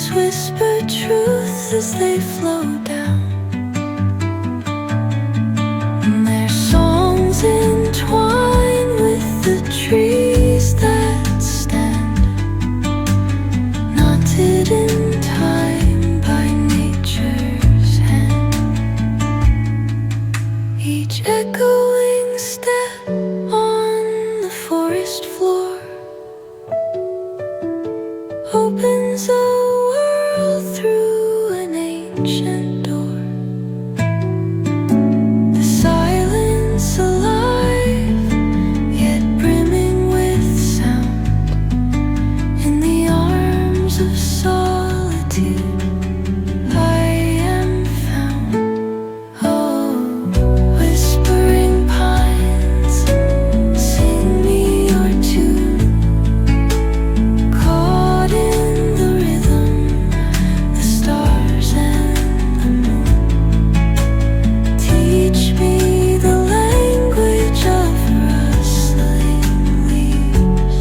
Trees whisper truths as they flow down, and their songs entwine with the trees that stand, knotted in time by nature's hand. Each echoing step on the forest floor opens a world through an ancient door. The silence alive, yet brimming with sound. In the arms of solitude I am found. Oh, whispering pines, sing me your tune. Caught in the rhythm, the stars and the moon. Teach me the language of rustling leaves,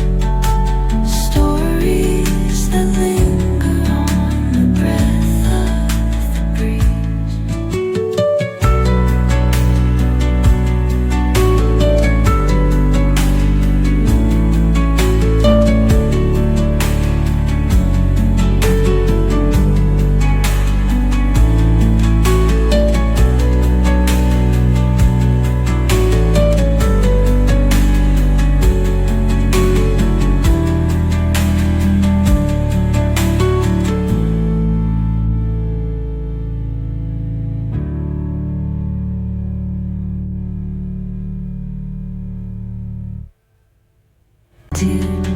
stories that linger on the breath of the breeze. Dude.